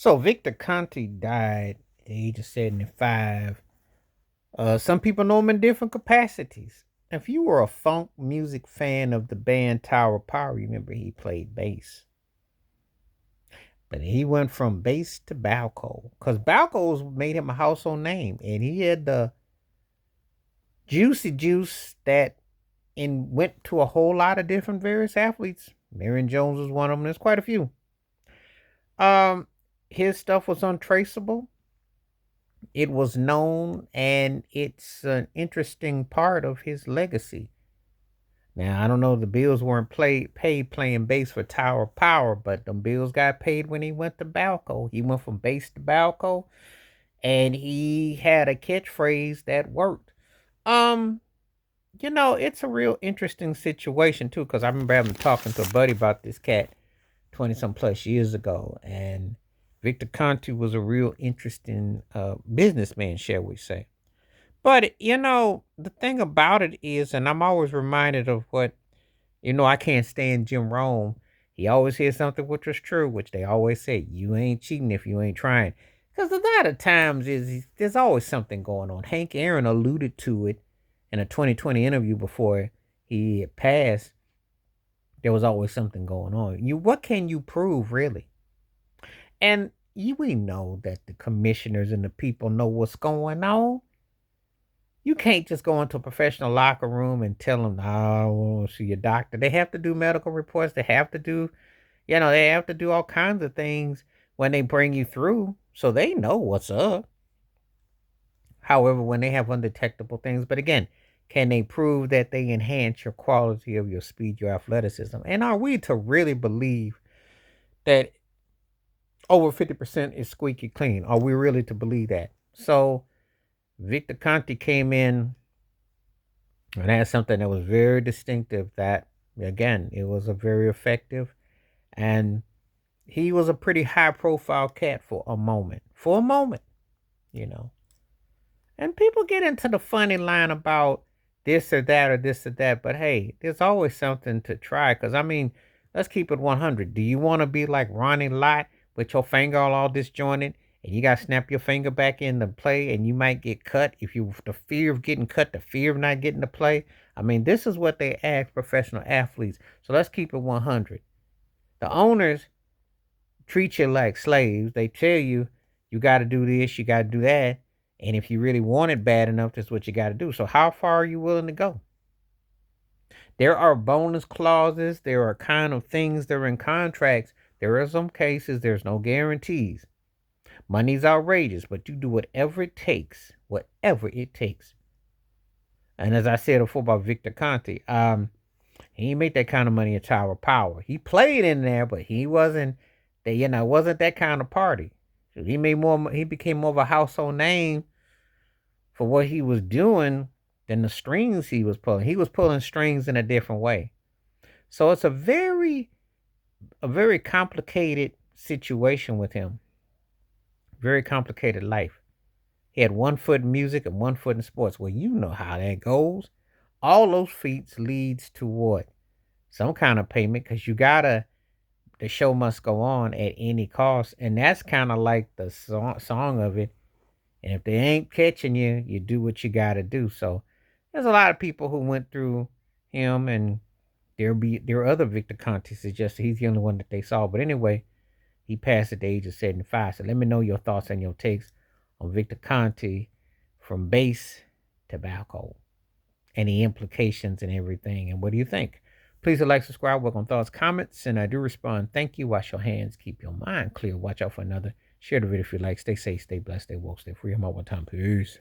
So Victor Conte died at the age of 75. Some people know him in different capacities. If you were a funk music fan of the band Tower of Power, you remember he played bass. But he went from bass to Balco because Balco's made him a household name, and he had the juicy juice that went to a whole lot of different various athletes. Marion Jones was one of them. There's quite a few. Um, his stuff was untraceable. It was known, and it's an interesting part of his legacy. Now, I don't know, the bills weren't paid playing bass for Tower Power, but the bills got paid when he went to Balco. He went from bass to Balco, and he had a catchphrase that worked. Um, it's a real interesting situation too, because I remember having talking to a buddy about this cat 20 some plus years ago, and Victor Conte was a real interesting businessman, shall we say. But, the thing about it is, and I'm always reminded of what, I can't stand Jim Rome. He always said something which was true, which they always say, you ain't cheating if you ain't trying. Because a lot of times there's always something going on. Hank Aaron alluded to it in a 2020 interview before he had passed. There was always something going on. What can you prove, really? And we know that the commissioners and the people know what's going on. You can't just go into a professional locker room and tell them, "Oh, I want to see your doctor." They have to do medical reports. They have to do, they have to do all kinds of things when they bring you through, so they know what's up. However, when they have undetectable things, but again, can they prove that they enhance your quality of your speed, your athleticism? And are we to really believe that over 50% is squeaky clean? Are we really to believe that? So Victor Conte came in and had something that was very distinctive that, again, it was a very effective, and he was a pretty high profile cat for a moment. For a moment, you know. And people get into the funny line about this or that or this or that, but hey, there's always something to try. Because, I mean, let's keep it 100. Do you want to be like Ronnie Lott with your finger all disjointed and you got to snap your finger back into play and you might get cut if you, the fear of getting cut, the fear of not getting to play? I mean, this is what they ask professional athletes. So let's keep it 100. The owners treat you like slaves. They tell you, you got to do this, you got to do that. And if you really want it bad enough, that's what you got to do. So how far are you willing to go? There are bonus clauses. There are kind of things that are in contracts. There are some cases there's no guarantees. Money's outrageous, but you do whatever it takes. Whatever it takes. And as I said before about Victor Conte, he didn't make that kind of money at Tower Power. He played in there, but he wasn't wasn't that kind of party. So he became more of a household name for what he was doing than the strings he was pulling. He was pulling strings in a different way. So it's a very complicated situation with him. Very complicated life. He had one foot in music and one foot in sports. Well, you know how that goes. All those feats leads to what? Some kind of payment, because the show must go on at any cost. And that's kind of like the song of it. And if they ain't catching you, you do what you got to do. So there's a lot of people who went through him, and there are other Victor Contes. It's just he's the only one that they saw. But anyway, he passed at the age of 75. So let me know your thoughts and your takes on Victor Conte from bass to Balco and the implications and everything. And what do you think? Please like, subscribe, welcome thoughts, comments, and I do respond. Thank you. Wash your hands. Keep your mind clear. Watch out for another. Share the video if you like. Stay safe, stay blessed, stay woke, stay free. I'm out one time. Peace.